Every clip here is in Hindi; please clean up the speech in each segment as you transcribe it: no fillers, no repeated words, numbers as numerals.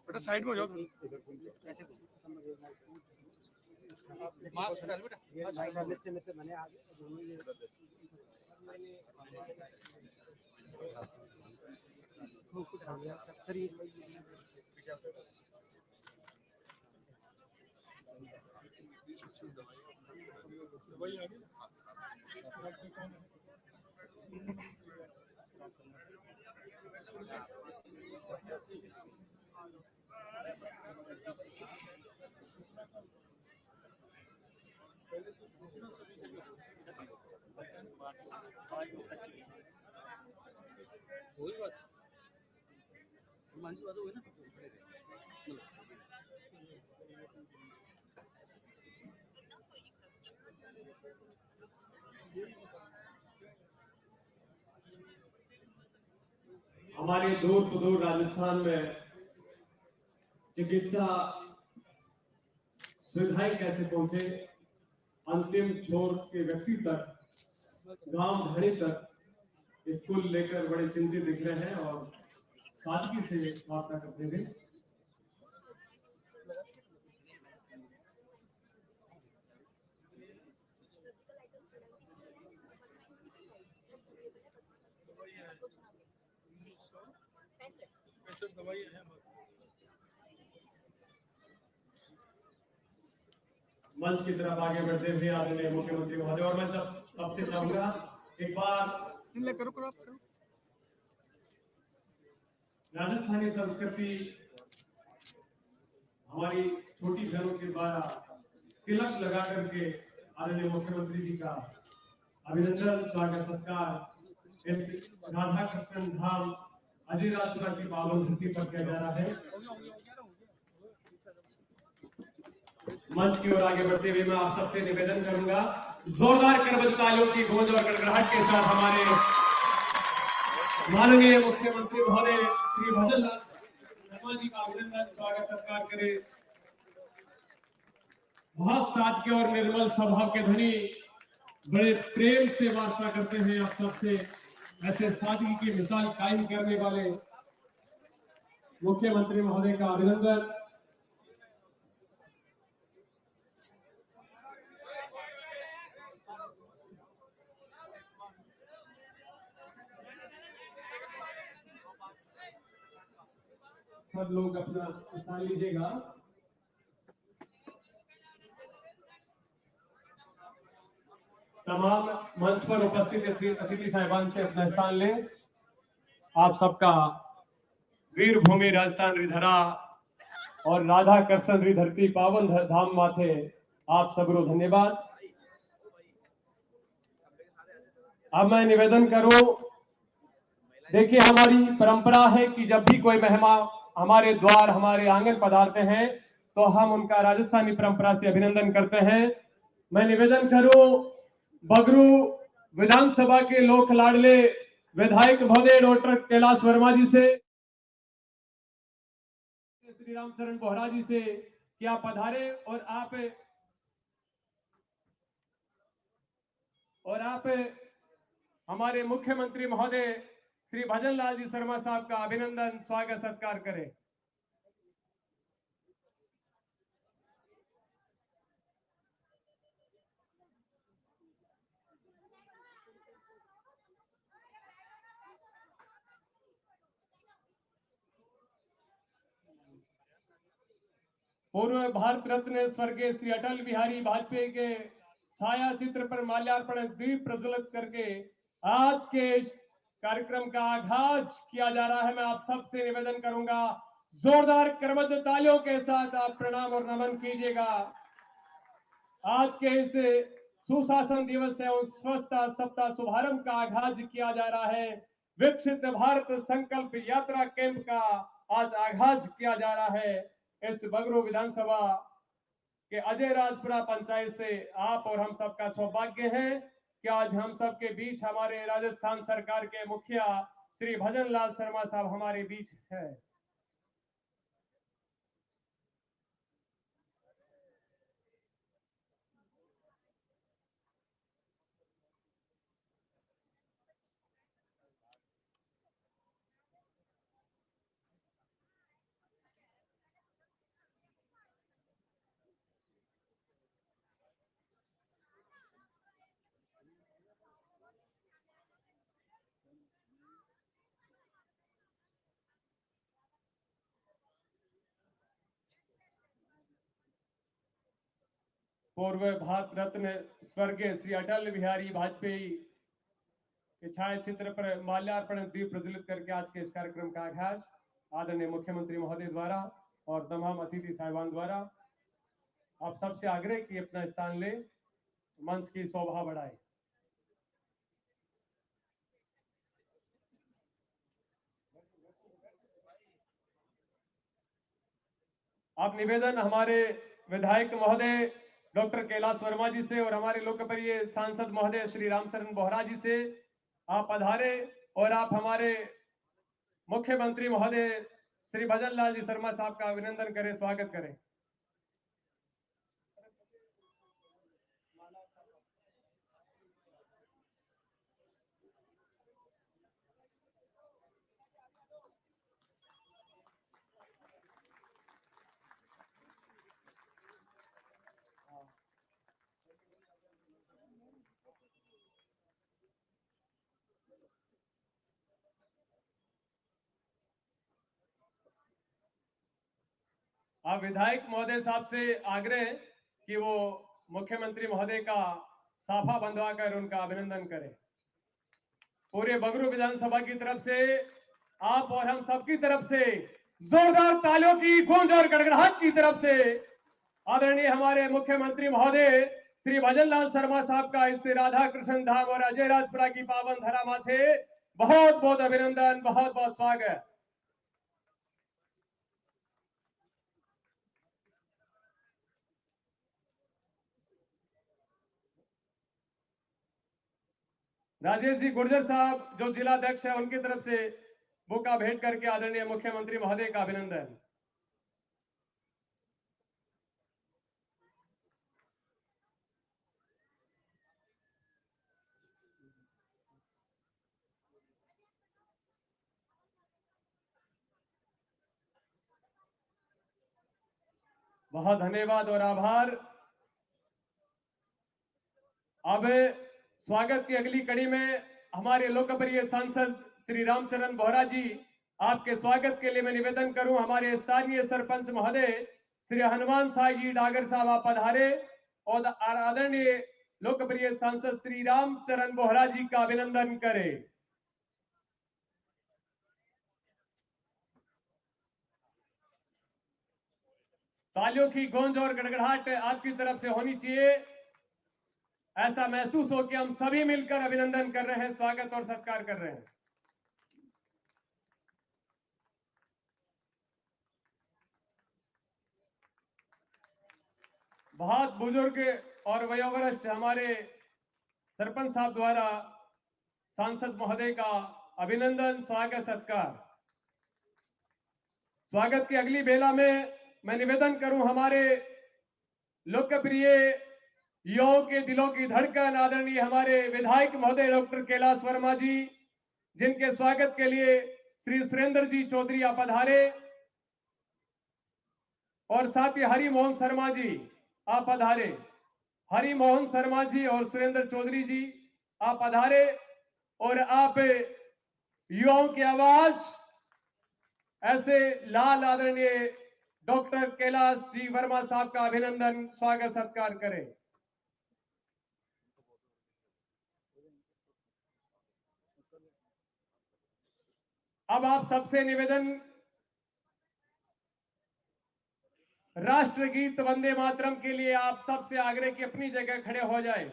बेटा साइड में हो जाओ। मास्क डाल बेटा। दवाई आ गई। वही बात मानसी बात हुई ना। हमारे दूर सुदूर राजस्थान में चिकित्सा सुविधाएं कैसे पहुंचे, अंतिम छोर के व्यक्ति तक, गांव धड़ी तक स्कूल लेकर बड़े चिंतित दिख रहे हैं और सादगी से वार्ता करते हुए दवाई है। मंच की तरफ आगे बढ़ते हुए आदरणीय मुख्यमंत्री महोदय और मैं सबसे चाहूंगा एक बार करो राजस्थानी संस्कृति हमारी छोटी बहनों के द्वारा तिलक लगा करके आदरणीय मुख्यमंत्री जी का अभिनंदन स्वागत सत्कार इस राधा कृष्ण धाम अजयराजपुरा की पावन धरती पर किया जा रहा है। मंच की ओर आगे बढ़ते हुए मैं आप सबसे निवेदन करूंगा, जोरदार करबद्ध तालियों की गूंज और गड़गड़ाहट के साथ हमारे माननीय मुख्यमंत्री महोदय श्री भजन लाल शर्मा जी का अभिनंदन स्वागत सत्कार करें। बहुत सादगी और निर्मल स्वभाव के धनी बड़े प्रेम से वार्ता करते हैं आप सबसे, ऐसे सादगी की मिसाल कायम करने वाले मुख्यमंत्री महोदय का अभिनंदन। सब लोग अपना स्थान लीजिएगा। तमाम मंच पर उपस्थित अतिथि साहिबान से अपना स्थान लें। आप सबका वीर भूमि राजस्थान रिधरा और राधा कृष्ण रिधरती पावन धाम माथे आप सबरो धन्यवाद। अब मैं निवेदन करूं, देखिए हमारी परंपरा है कि जब भी कोई मेहमान हमारे द्वार हमारे आंगन पधारते हैं तो हम उनका राजस्थानी परंपरा से अभिनंदन करते हैं। मैं निवेदन करूं बगरू विधानसभा के लोक लाडले विधायक महोदय डॉक्टर कैलाश वर्मा जी से, श्री रामचरण बोहरा जी से कि आप पधारे और आप हमारे मुख्यमंत्री महोदय श्री भजन लाल जी शर्मा साहब का अभिनंदन स्वागत सत्कार करें। पूर्व भारत रत्न स्वर्गीय श्री अटल बिहारी वाजपेयी के छाया चित्र पर माल्यार्पण दीप प्रज्वलित करके आज के इस कार्यक्रम का आगाज किया जा रहा है। मैं आप सबसे निवेदन करूंगा, जोरदार करबद्ध तालियों के साथ आप प्रणाम और नमन कीजिएगा। आज के इस सुशासन दिवस एवं स्वच्छता सप्ताह शुभारंभ का आगाज किया जा रहा है। विकसित भारत संकल्प यात्रा कैंप का आज आगाज किया जा रहा है। इस बगरू विधानसभा के अजयराजपुरा पंचायत से आप और हम सबका सौभाग्य है कि आज हम सबके बीच हमारे राजस्थान सरकार के मुखिया श्री भजन लाल शर्मा साहब हमारे बीच है। पूर्व भारत रत्न स्वर्गीय श्री अटल बिहारी वाजपेयी के छाया चित्र पर माल्यार्पण दीप प्रज्वलित करके आज के इस कार्यक्रम का आगाज आदरणीय मुख्यमंत्री महोदय द्वारा और तमाम अतिथि साहिबान द्वारा। आप सबसे आग्रह की अपना स्थान ले, मंच की शोभा बढ़ाए। अब निवेदन हमारे विधायक महोदय डॉक्टर कैलाश वर्मा जी से और हमारे लोकप्रिय सांसद महोदय श्री रामचरण बोहरा जी से, आप पधारे और आप हमारे मुख्यमंत्री महोदय श्री भजन लाल जी शर्मा साहब का अभिनंदन करें, स्वागत करें। अब विधायक महोदय साहब से आग्रह कि वो मुख्यमंत्री महोदय का साफा बंधवाकर उनका अभिनंदन करें। पूरे बगरू विधानसभा की तरफ से आप और हम सबकी तरफ से जोरदार तालियों की गूंज और गड़गड़ाहट की तरफ से आदरणीय हमारे मुख्यमंत्री महोदय श्री भजन लाल शर्मा साहब का इस राधा कृष्ण धाम और अजय राजपुरा की पावन धरा माथे बहुत बहुत अभिनंदन, बहुत बहुत स्वागत। राजेश जी गुर्जर साहब जो जिलाध्यक्ष है, उनकी तरफ से बुका भेंट करके आदरणीय मुख्यमंत्री महोदय का अभिनंदन। बहुत धन्यवाद और आभार। अब स्वागत की अगली कड़ी में हमारे लोकप्रिय सांसद श्री रामचरण बोहरा जी, आपके स्वागत के लिए मैं निवेदन करूं हमारे स्थानीय सरपंच महोदय श्री हनुमान साई जी डागर साहब आप पधारे और आदरणीय लोकप्रिय सांसद श्री रामचरण बोहरा जी का अभिनंदन करें। तालियों की गूंज और गड़गड़ाहट आपकी तरफ से होनी चाहिए, ऐसा महसूस हो कि हम सभी मिलकर अभिनंदन कर रहे हैं, स्वागत और सत्कार कर रहे हैं। बहुत बुजुर्ग और वयोवरिष्ठ हमारे सरपंच साहब द्वारा सांसद महोदय का अभिनंदन, स्वागत, सत्कार। स्वागत की अगली बेला में मैं निवेदन करूं हमारे लोकप्रिय युवाओं के दिलों की धड़कन आदरणीय हमारे विधायक महोदय डॉक्टर कैलाश वर्मा जी, जिनके स्वागत के लिए श्री सुरेंद्र जी चौधरी आप पधारे और साथ ही हरि मोहन शर्मा जी आप पधारे। हरि मोहन शर्मा जी और सुरेंद्र चौधरी जी आप पधारे और आप युवाओं की आवाज ऐसे लाल आदरणीय डॉक्टर कैलाश जी वर्मा साहब का अभिनंदन, स्वागत, सत्कार करें। अब आप सबसे निवेदन, राष्ट्रगीत वंदे मातरम के लिए आप सबसे आग्रह की अपनी जगह खड़े हो जाएं।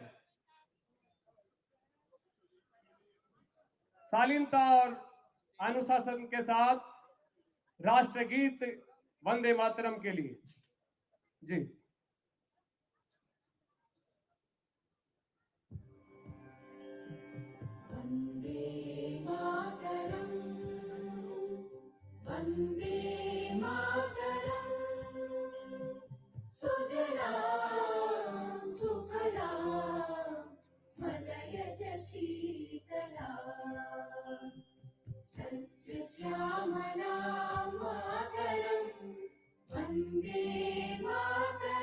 शालीनता और अनुशासन के साथ राष्ट्रगीत वंदे मातरम के लिए जी। वंदे मातरम, वंदे मातरम, सुजलां सुफलां मलयज शीतलां, सस्य श्यामलां मातरं, वंदे मातरम्।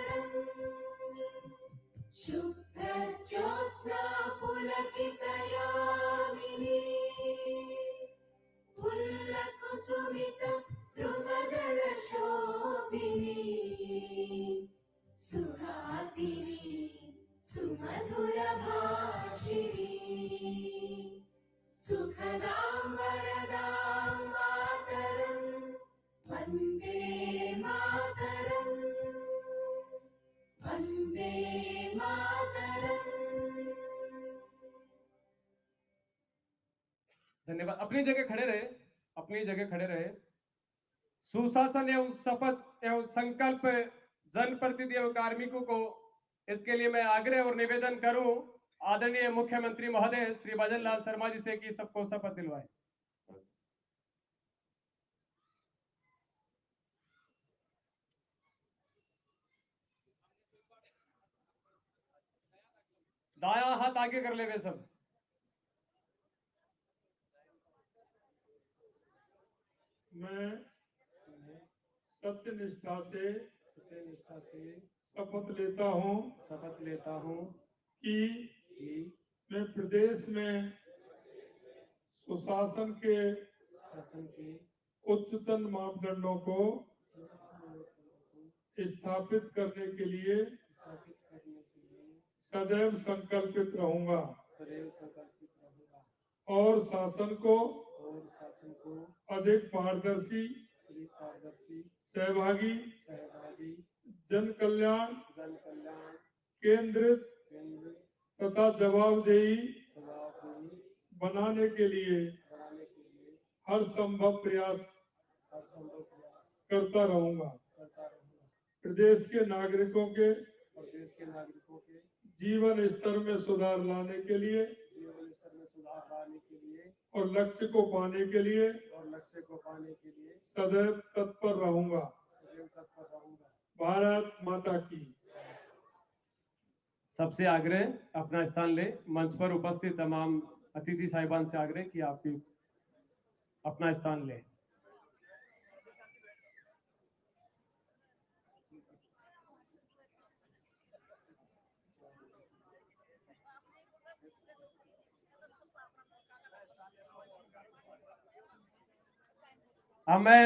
धन्यवाद। अपनी जगह खड़े रहे, अपनी जगह खड़े रहे। सुशासन एवं शपथ एवं संकल्प जनप्रतिनिधि एवं कार्मिकों को, इसके लिए मैं आग्रह और निवेदन करूं आदरणीय मुख्यमंत्री महोदय श्री भजन लाल शर्मा जी से कि सबको शपथ दिलवाएं। दाया हाथ आगे कर ले वे सब। मैं सत्यनिष्ठा से शपथ लेता हूँ कि मैं प्रदेश में सुशासन के उच्चतम मापदंडों को स्थापित करने के लिए सदैव संकल्पित रहूंगा और शासन को अधिक पारदर्शी, सहभागी, जन कल्याण केंद्रित तथा जवाबदेही बनाने के लिए हर संभव प्रयास करता रहूंगा। प्रदेश के नागरिकों के जीवन स्तर में सुधार लाने के लिए और लक्ष्य को पाने के लिए सदैव तत्पर रहूंगा। भारत माता की। सबसे आग्रह अपना स्थान ले। मंच पर उपस्थित तमाम अतिथि साहिबान से आग्रह कि आप भी अपना स्थान ले। अब मैं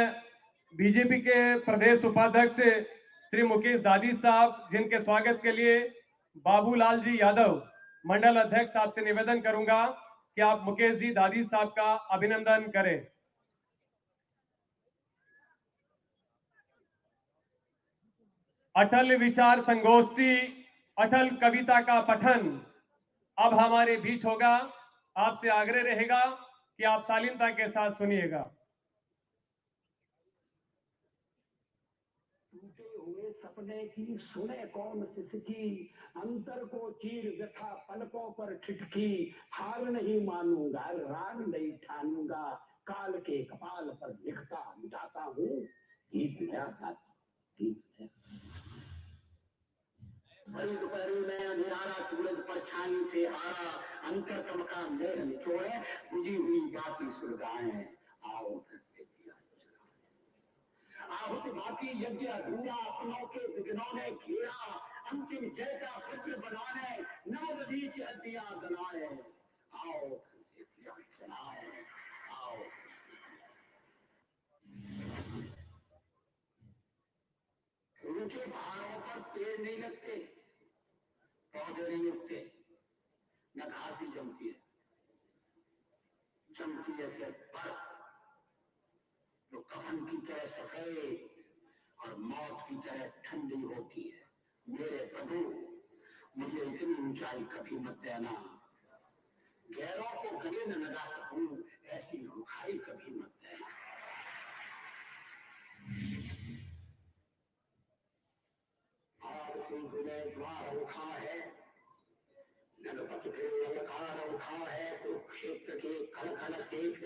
बीजेपी के प्रदेश उपाध्यक्ष श्री मुकेश दादी साहब, जिनके स्वागत के लिए बाबूलाल जी यादव मंडल अध्यक्ष साहब से निवेदन करूंगा कि आप मुकेश जी दादी साहब का अभिनंदन करें। अटल विचार संगोष्ठी, अटल कविता का पठन अब हमारे बीच होगा। आपसे आग्रह रहेगा कि आप शालीनता के साथ सुनिएगा। टूटे हुए सपने की सुने कौन सिसकी, अंतर को चीर व्यथा पलकों पर ठिठकी, हार नहीं मानूंगा राग नहीं ठानूंगा, काल के कपाल पर लिखता मिटाता हूँ गीत नया गाता, गीत नया। बड़ी दोपहरी में अंधियारा सूरज परछाई से हारा, अंतर तमका मेघ निचोड़े, बुझी हुई बाती सुलगाएं, आओ फिर से दिया जलाएं। आहुति बाकी यज्ञ अधूरा अपनों के विघ्नों ने घेरा, अंतिम जय का वज्र बनाने नवदीच हड्डियां गलाए, आओ फिर से दिया जलाएं, आओ। ऊंचे पहाड़ों पर पेड़ नहीं लगते, पौधे नहीं उगते, न घास ही जमती है, जमती है सिर्फ बर्फ, जो कफन की तरह सफेद और मौत की तरह ठंडी होती है। मेरे प्रभु, मुझे इतनी ऊंचाई कभी मत देना, गैरों को गले न लगा सकूं ऐसी रुखाई कभी मत देना। द्वार उठा है, नगपत के ललकार उठा है, कुरुक्षेत्र के खलखल देख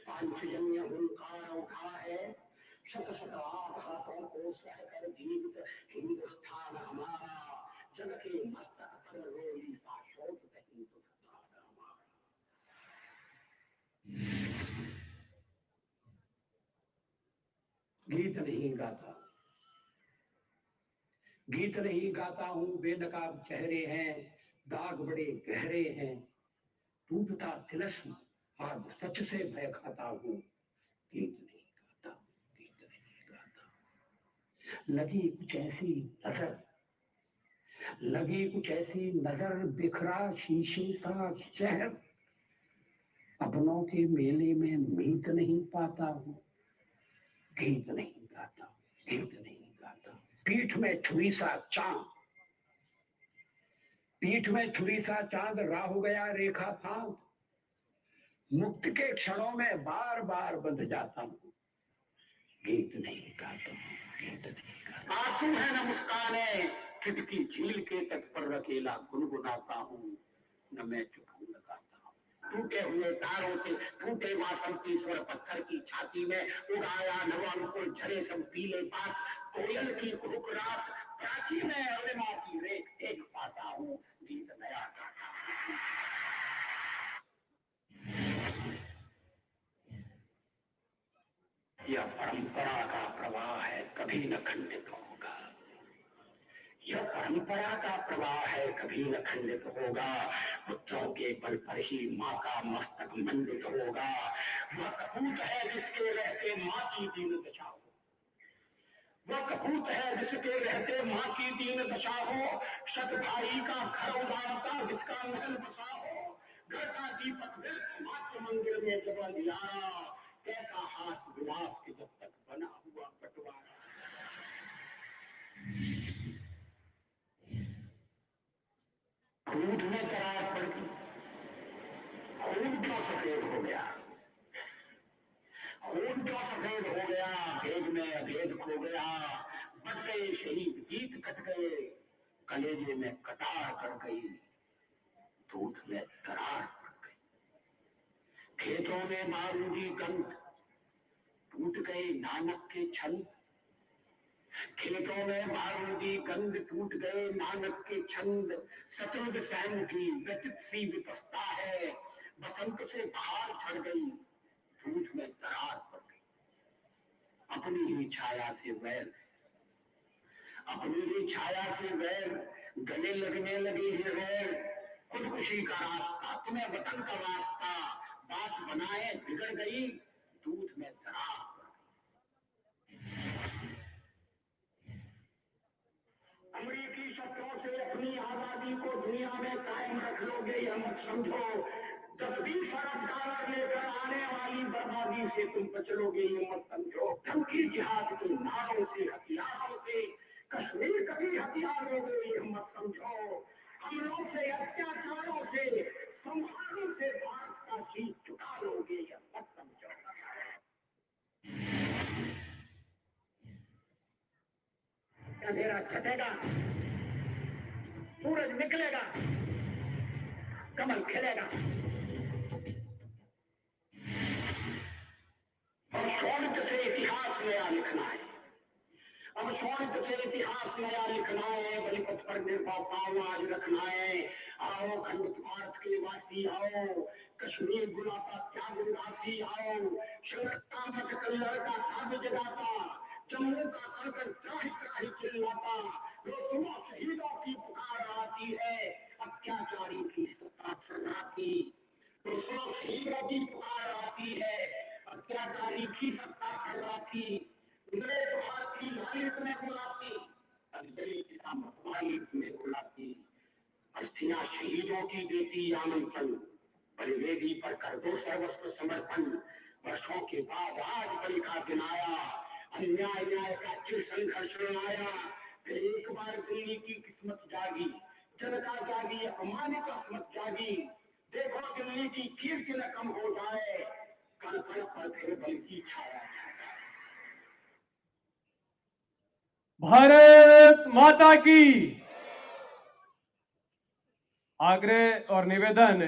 पांचजन्य हुंकार उठा है, शत शत आघातों को सहकर जीवित हिंदुस्तान हमारा, जग के मस्तक पर रोली सा शोभित हिंदुस्तान हमारा। गीत नहीं गाता, गीत नहीं गाता हूँ, बेनकाब चेहरे हैं, दाग बड़े गहरे हैं, टूटता तिलस्म आज सच से भय खाता हूँ, गीत नहीं गाता, गीत नहीं गाता। लगी कुछ ऐसी नजर, लगी कुछ ऐसी नजर, बिखरा शीशे सा शहर, अपनों के मेले में मीत नहीं पाता हूँ, गीत नहीं गाता, गीत नहीं गाता। पीठ में छुरी सा चांद, पीठ में छुरी सा चांद, राह हो गया रेखा था, मुक्त के क्षणों में बार बार बंध जाता हूँ, गीत नहीं गाता हूँ, गीत नहीं गाता। आंसू है न मुस्काने, खिड़की झील के तट पर अकेला गुनगुनाता हूँ, न मैं चुप हूँ न गाता हूँ। टूटे हुए तारों से टूटे वासंती स्वर पत्थर की छाती में उड़ाया नवानुकुल झरे सब पीले बात, कोयल की कुहुक रात, प्राची में अरुणिमा की रेख देख पाता हूँ, गीत नया गाता हूँ। यह परंपरा का प्रवाह है, कभी न खंडित होगा। यह परंपरा का प्रवाह है, कभी न खंडित होगा। पुत्रों के बल पर ही माँ का मस्तक मंडित होगा। वह कपूत है जिसके रहते माँ की दीन दशा हो, वह कपूत है जिसके रहते माँ की दीन दशा हो। शत भाई का घर उजाड़ता जिसका महल बसा हो, घर का दीपक व्यर्थ मातृ मंदिर में जब अंधियारा, कैसा हास विलास के जब तक बना हुआ बंटवारा। दूध में दरार पड़ गई, खून क्यों सफेद हो गया, खून क्यों सफेद हो गया, भेद में अभेद खो गया। बच गए शहीद, गीत कट गए, कलेजे में कटार पड़ गई, दूध में दरार पड़ गई। खेतों में बारूदी गंध, टूट गए नानक के छंद। खेतों में बारूदी गंध, टूट गए नानक के छंद। शत्रुघ्न सैन की व्यथित सी विपस्ता है, बसंत से बहार झड़ गई, दूध में दरार पड़ गई। अपनी ही छाया से वैर, अपनी ही छाया से वैर, गले लगने लगे हैं वैर। खुदकुशी का रास्ता, तुम्हें वतन का वास्ता, बात बनाए बिगड़ गई, दूध में दरार पड़ गई। अमरीकी शस्त्रों से अपनी आजादी को दुनिया में कायम रख लोगे, यह मत समझो। 10-20 अरब डॉलर लेकर आने वाली बर्बादी से तुम बच लोगे, ये मत समझो। धमकी जिहाद की नारों से, हथियारों से कश्मीर कभी हथियार लोगे, ये मत समझो। हमलों से, अत्याचारों से, संहारों से भारत का शीश झुका लोगे, यह मत समझो। अंधेरा छटेगा, सूरज निकलेगा, कमल खिलेगा। अब शौर्य से इतिहास नया लिखना है, अब शौर्य से इतिहास नया लिखना है, बलिपथ पर निर्भय पाँव आज रखना है। आओ खंडित भारत के वासी आओ, कश्मीर बुलाता त्याग उदासी आओ। श्रीलंका मत कल्लर का काव्य जगाता, जम्मू का संकट त्राहि त्राहि चिल्लाता। सुनो शहीदों की पुकार आती है, अत्याचारी की सत्ता फर्राती। तो सुनो शहीदों की पुकार आती है, अत्याचारी की सत्ता फर्राती। नए भारती लालित में बुलाती, अंजलि किताब में बुलाती। अस्थियां शहीदों की देती आमंत्रण, बलिवेदी पर कर दो सर्वस्व समर्पण। वर्षों के बाद आज बलि का दिन आया, अन्याय न्याय का चिर संघर्ष आया। फिर एक बार दिल्ली की किस्मत जागी, जनता जागी, अपमानित अस्मत जागी। देखो दिल्ली की कीर्ति न कम हो जाए, कल पल पर फिर बल की छाया छा जाए। भारत माता की। आग्रह और निवेदन,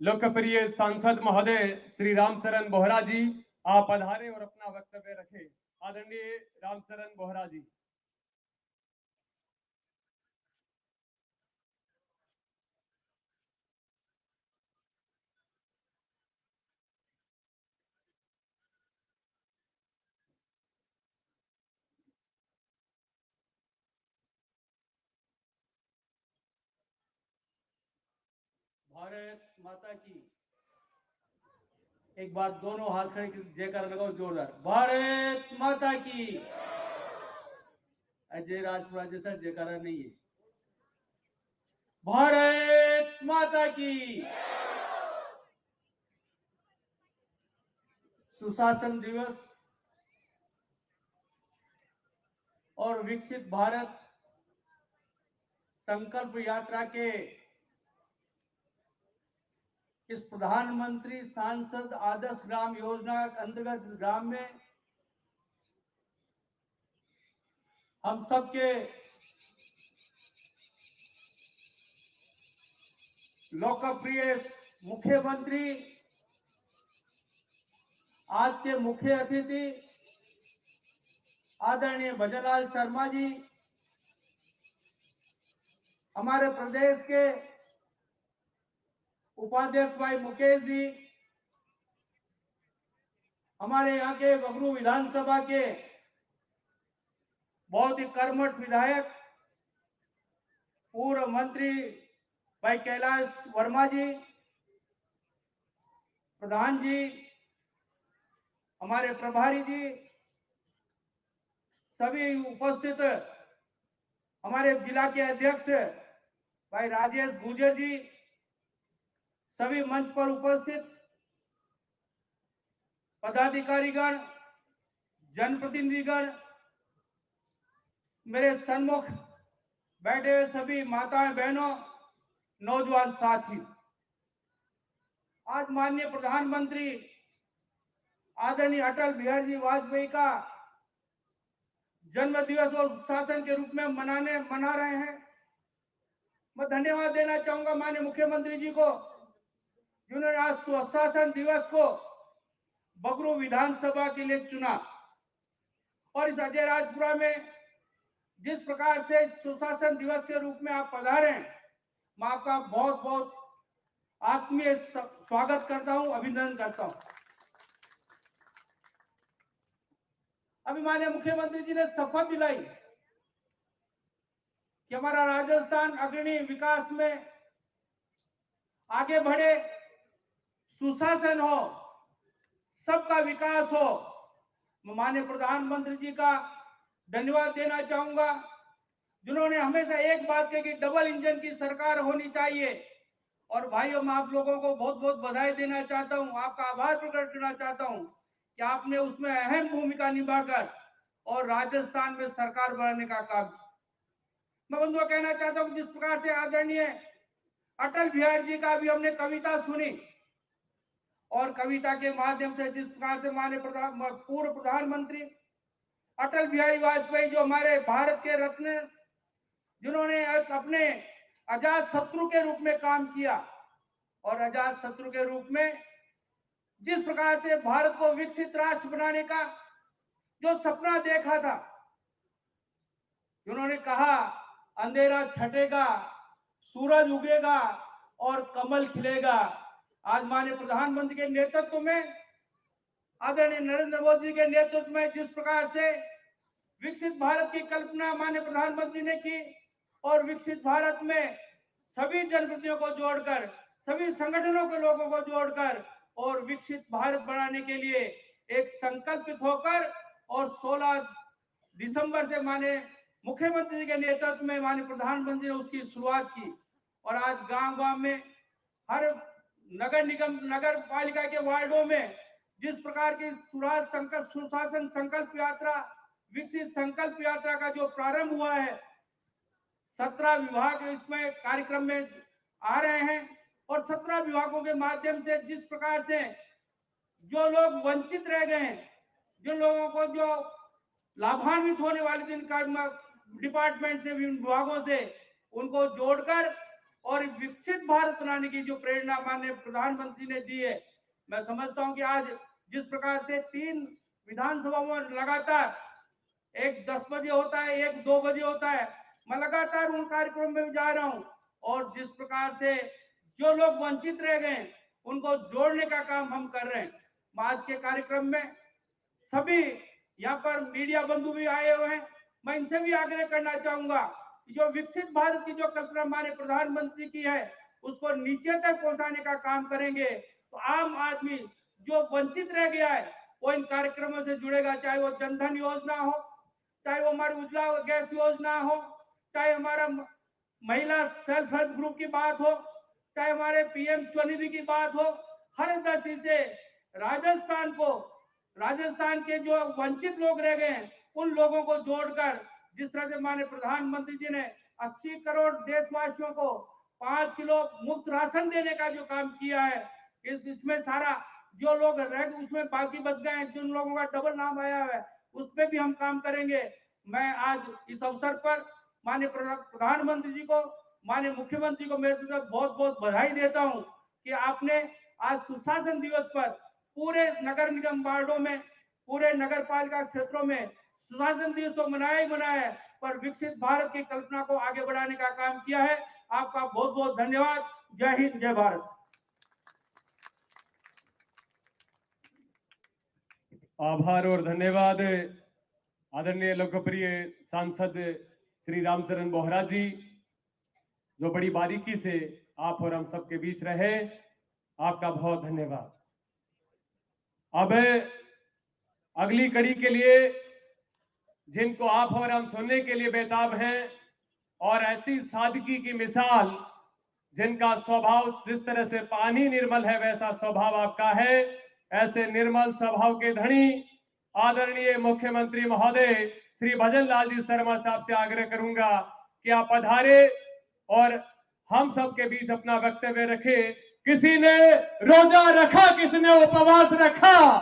लोकप्रिय सांसद महोदय श्री रामचरण बोहरा जी, आप पधारें और अपना वक्तव्य रखें। आदरणीय रामचरण बोहरा जी। भारत माता की। एक बार दोनों हाथ खड़े जयकार लगाओ जोरदार, भारत माता की। अजय राजपुरा जैसा जयकारा नहीं है। भारत माता की। सुशासन दिवस और विकसित भारत संकल्प यात्रा के इस प्रधानमंत्री सांसद आदर्श ग्राम योजना के अंतर्गत इस ग्राम में हम सबके लोकप्रिय मुख्यमंत्री, आज के मुख्य अतिथि आदरणीय भजनलाल शर्मा जी, हमारे प्रदेश के उपाध्यक्ष भाई मुकेश जी, हमारे यहाँ के बगरू विधानसभा के बहुत ही कर्मठ विधायक पूर्व मंत्री भाई कैलाश वर्मा जी, प्रधान जी, हमारे प्रभारी जी, सभी उपस्थित हमारे जिला के अध्यक्ष भाई राजेश गुजर जी, सभी मंच पर उपस्थित पदाधिकारीगण, जनप्रतिनिधिगण, मेरे सन्मुख बैठे हुए सभी माताएं बहनों, नौजवान साथी, आज माननीय प्रधानमंत्री आदरणीय अटल बिहारी जी वाजपेयी का जन्म दिवस और शासन के रूप में मना रहे हैं। मैं धन्यवाद देना चाहूंगा माननीय मुख्यमंत्री जी को, जिन्होंने आज सुशासन दिवस को बगरू विधानसभा के लिए चुना और इस अजय राजपुरा में जिस प्रकार से सुशासन दिवस के रूप में आप पधारे, मैं आपका बहुत बहुत आत्मीय स्वागत करता हूं, अभिनंदन करता हूं। अभी माननीय मुख्यमंत्री जी ने शपथ दिलाई कि हमारा राजस्थान अग्रणी विकास में आगे बढ़े, सुशासन हो, सबका विकास हो। मैं माननीय प्रधानमंत्री जी का धन्यवाद देना चाहूंगा, जिन्होंने हमेशा एक बात कही कि डबल इंजन की सरकार होनी चाहिए। और भाइयों, मैं आप लोगों को बहुत बहुत बधाई देना चाहता हूं, आपका आभार प्रकट करना चाहता हूं कि आपने उसमें अहम भूमिका निभाकर और राजस्थान में सरकार बनाने का काम किया। मैं बंधुओं कहना चाहता हूं, जिस प्रकार से आदरणीय अटल बिहारी जी का भी हमने कविता सुनी और कविता के माध्यम से जिस प्रकार से माननीय पूर्व प्रधानमंत्री अटल बिहारी वाजपेयी, जो हमारे भारत के रत्न, जिन्होंने अपने अजात शत्रु के रूप में काम किया और अजात शत्रु के रूप में जिस प्रकार से भारत को विकसित राष्ट्र बनाने का जो सपना देखा था, जिन्होंने कहा अंधेरा छटेगा, सूरज उगेगा और कमल खिलेगा। आज माननीय प्रधानमंत्री के नेतृत्व में, आदरणीय नरेंद्र मोदी के नेतृत्व में जिस प्रकार से विकसित भारत की कल्पना माननीय प्रधानमंत्री ने की और विकसित भारत में सभी जनप्रतिनिधियों को जोड़कर, सभी संगठनों के लोगों को जोड़कर और विकसित भारत बनाने के लिए एक संकल्पित होकर और 16 दिसंबर से माननीय मुख्यमंत्री जी के नेतृत्व में माननीय प्रधानमंत्री ने उसकी शुरुआत की। और आज गांव-गांव में, हर नगर निगम, नगर पालिका के वार्डों में जिस प्रकार की सुशासन संकल्प यात्रा, विकसित संकल्प यात्रा का जो प्रारंभ हुआ है, 17 विभाग इसमें कार्यक्रम में आ रहे हैं और 17 विभागों के माध्यम से जिस प्रकार से जो लोग वंचित रह गए हैं, जिन लोगों को जो लाभान्वित होने वाले जिन डिपार्टमेंट से, विभागों से, उनको जोड़कर और विकसित भारत बनाने की जो प्रेरणा माननीय प्रधानमंत्री ने दी है, मैं समझता हूं कि आज जिस प्रकार से 3 विधानसभाओं में लगातार, एक 10 बजे होता है, एक 2 बजे होता है, मैं लगातार उन कार्यक्रम में जा रहा हूं और जिस प्रकार से जो लोग वंचित रह गए उनको जोड़ने का काम हम कर रहे हैं। आज के कार्यक्रम में सभी यहाँ पर मीडिया बंधु भी आए हुए हैं, मैं इनसे भी आग्रह करना चाहूंगा कि जो विकसित भारत की जो कल्पना हमारे प्रधानमंत्री की है, उसको नीचे तक पहुंचाने का काम करेंगे तो आम आदमी जो वंचित रह गया है वो इन कार्यक्रमों से जुड़ेगा, चाहे वो जनधन योजना हो, चाहे वो हमारी उज्ज्वला गैस योजना हो, चाहे हमारा महिला सेल्फ हेल्प ग्रुप की बात हो, चाहे हमारे पीएम स्वनिधि की बात हो। हर दशा से राजस्थान के जो वंचित लोग रह गए हैं उन लोगों को जोड़कर, जिस तरह से माननीय प्रधानमंत्री जी ने 80 करोड़ देशवासियों को 5 किलो मुफ्त राशन देने का जो काम किया है, इसमें सारा जो लोग उसमें बाकी बच गए हैं, जिन लोगों का डबल नाम आया है, उस पर भी हम काम करेंगे। मैं आज इस अवसर पर माननीय प्रधानमंत्री जी को, माननीय मुख्यमंत्री को मेरे तरफ बहुत बहुत बधाई देता हूं कि आपने आज सुशासन दिवस पर पूरे नगर निगम वार्डों में, पूरे नगर पालिका क्षेत्रों में सुशासन दिवस तो मनाया ही मनाया है, पर विकसित भारत की कल्पना को आगे बढ़ाने का काम किया है। आपका बहुत बहुत धन्यवाद। जय हिंद, जय भारत। आभार और धन्यवाद आदरणीय लोकप्रिय सांसद श्री रामचरण बोहरा जी, जो बड़ी बारीकी से आप और हम सबके बीच रहे। आपका बहुत धन्यवाद। अब अगली कड़ी के लिए जिनको आप और हम सुनने के लिए बेताब हैं, और ऐसी सादगी की मिसाल, जिनका स्वभाव जिस तरह से पानी निर्मल है वैसा स्वभाव आपका है, ऐसे निर्मल स्वभाव के धनी आदरणीय मुख्यमंत्री महोदय श्री भजन लाल जी शर्मा साहब से आग्रह करूंगा कि आप पधारे और हम सबके बीच अपना वक्तव्य रखे। किसी ने रोजा रखा, किसी ने उपवास रखा,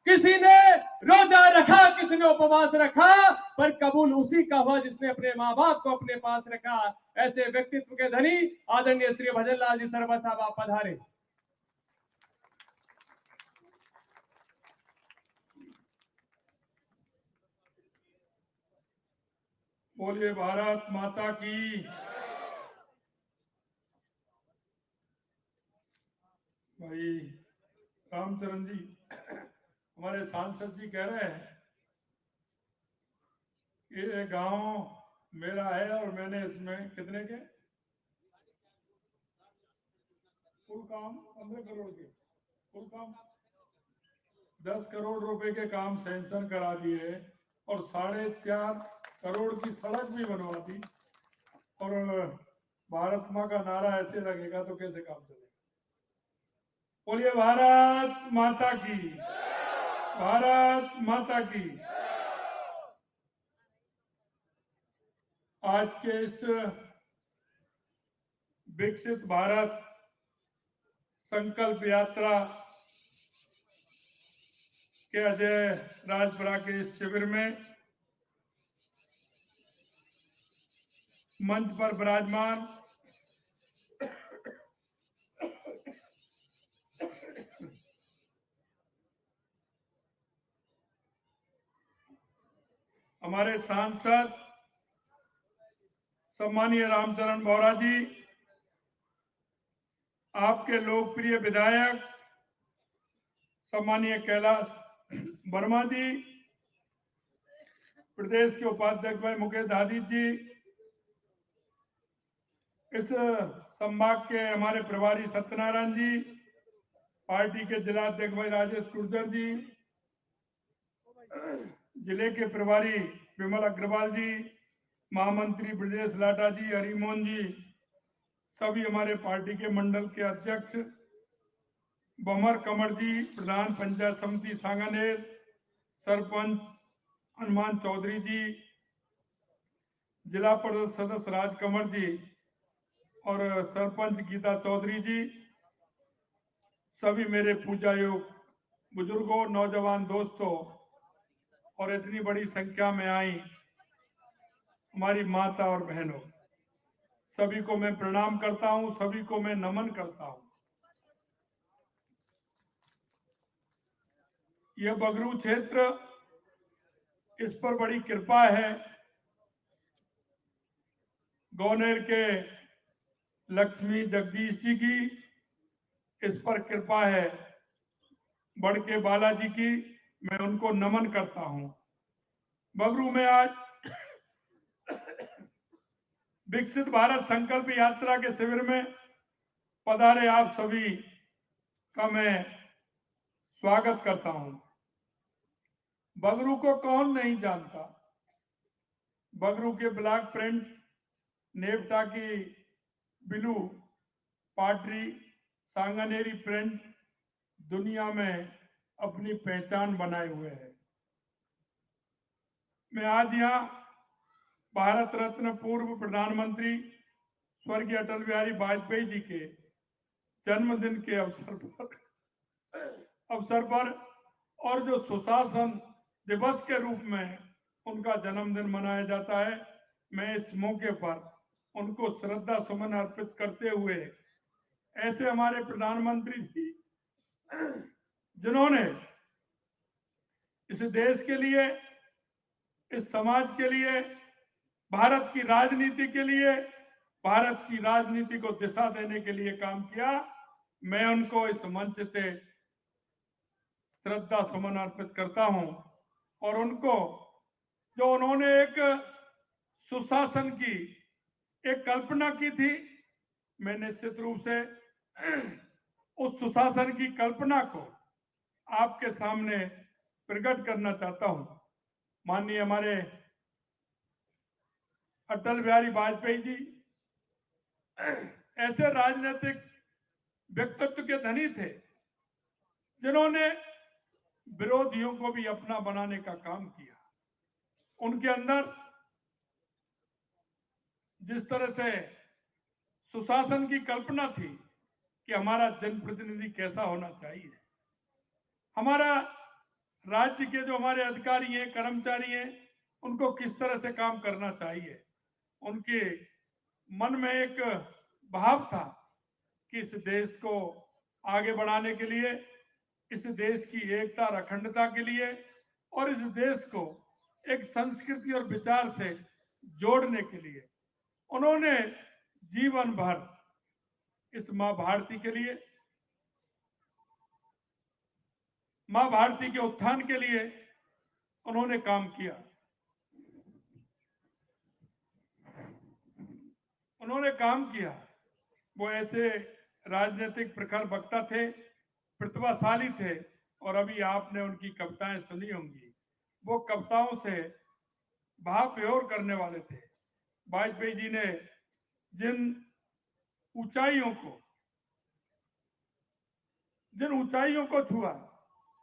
किसी ने रोजा रखा, किसी ने उपवास रखा, पर कबूल उसी का हुआ जिसने अपने माँ बाप को अपने पास रखा। ऐसे व्यक्तित्व के धनी आदरणीय श्री भजन लाल जी शर्मा साहब, आप पधारे। बोलिए भारत माता की। भाई रामचरण जी, हमारे सांसद जी कह रहे हैं कि ये गांव मेरा है और मैंने इसमें कितने के कुल काम 15 करोड़ के कुल काम 10 करोड़ रुपए के काम सैंक्शन करा दिए और 4.5 करोड़ की सड़क भी बनवा दी। और भारत माँ का नारा ऐसे लगेगा तो कैसे काम चलेगा। बोलिए भारत माता की, भारत माता की। आज के इस विकसित भारत संकल्प यात्रा के अजय राजपुरा के इस शिविर में मंच पर विराजमान हमारे सांसद सम्मानीय रामचरण बोहरा जी, आपके लोकप्रिय विधायक सम्मानीय कैलाश वर्मा जी, प्रदेश के उपाध्यक्ष भाई मुकेश दादित जी, इस संभाग के हमारे प्रभारी सत्यनारायण जी, पार्टी के जिला अध्यक्ष भाई राजेश गुर्जर जी, जिले के प्रभारी विमल अग्रवाल जी, महामंत्री ब्रजेश लाटा जी, हरिमोहन जी, सभी हमारे पार्टी के मंडल के अध्यक्ष बमर कंवर जी, प्रधान पंचायत समिति सांगानेर, सरपंच हनुमान चौधरी जी, जिला परिषद सदस्य राज कंवर जी और सरपंच गीता चौधरी जी, सभी मेरे पूजा योग बुजुर्गों, नौजवान दोस्तों और इतनी बड़ी संख्या में आई हमारी माता और बहनों, सभी को मैं प्रणाम करता हूं, सभी को मैं नमन करता हूं। यह बगरू क्षेत्र, इस पर बड़ी कृपा है। गौनेर के लक्ष्मी जगदीश जी की इस पर कृपा है, बड़के बालाजी की, मैं उनको नमन करता हूं। बगरू में आज विकसित भारत संकल्प यात्रा के शिविर में पधारे आप सभी का मैं स्वागत करता हूं। बगरू को कौन नहीं जानता। बगरू के ब्लॉक प्रिंट, नेवटा की बिलू, पाटरी, सांगानेरी प्रिंट दुनिया में अपनी पहचान बनाए हुए हैं। मैं आज यहाँ भारत रत्न पूर्व प्रधानमंत्री स्वर्गीय अटल बिहारी वाजपेयी जी के जन्मदिन के अवसर पर और जो सुशासन दिवस के रूप में उनका जन्मदिन मनाया जाता है, मैं इस मौके पर उनको श्रद्धा सुमन अर्पित करते हुए ऐसे हमारे प्रधानमंत्री जी जिन्होंने इस देश के लिए, इस समाज के लिए, भारत की राजनीति के लिए, भारत की राजनीति को दिशा देने के लिए काम किया, मैं उनको इस मंच से श्रद्धा सुमन अर्पित करता हूं। और उनको जो उन्होंने एक सुशासन की एक कल्पना की थी, मैं निश्चित रूप से उस सुशासन की कल्पना को आपके सामने प्रकट करना चाहता हूं। माननीय हमारे अटल बिहारी वाजपेयी जी ऐसे राजनीतिक व्यक्तित्व के धनी थे जिन्होंने विरोधियों को भी अपना बनाने का काम किया। उनके अंदर जिस तरह से सुशासन की कल्पना थी कि हमारा जनप्रतिनिधि कैसा होना चाहिए, हमारा राज्य के जो हमारे अधिकारी हैं, कर्मचारी हैं, उनको किस तरह से काम करना चाहिए, उनके मन में एक भाव था कि इस देश को आगे बढ़ाने के लिए, इस देश की एकता और अखंडता के लिए और इस देश को एक संस्कृति और विचार से जोड़ने के लिए उन्होंने जीवन भर इस मां भारती के लिए, मां भारती के उत्थान के लिए उन्होंने काम किया। उन्होंने काम किया। वो ऐसे राजनीतिक प्रखर वक्ता थे, प्रतिभाशाली थे और अभी आपने उनकी कविताएं सुनी होंगी। वो कविताओं से भाव विभोर करने वाले थे। वाजपेयी जी ने जिन ऊंचाइयों को छुआ,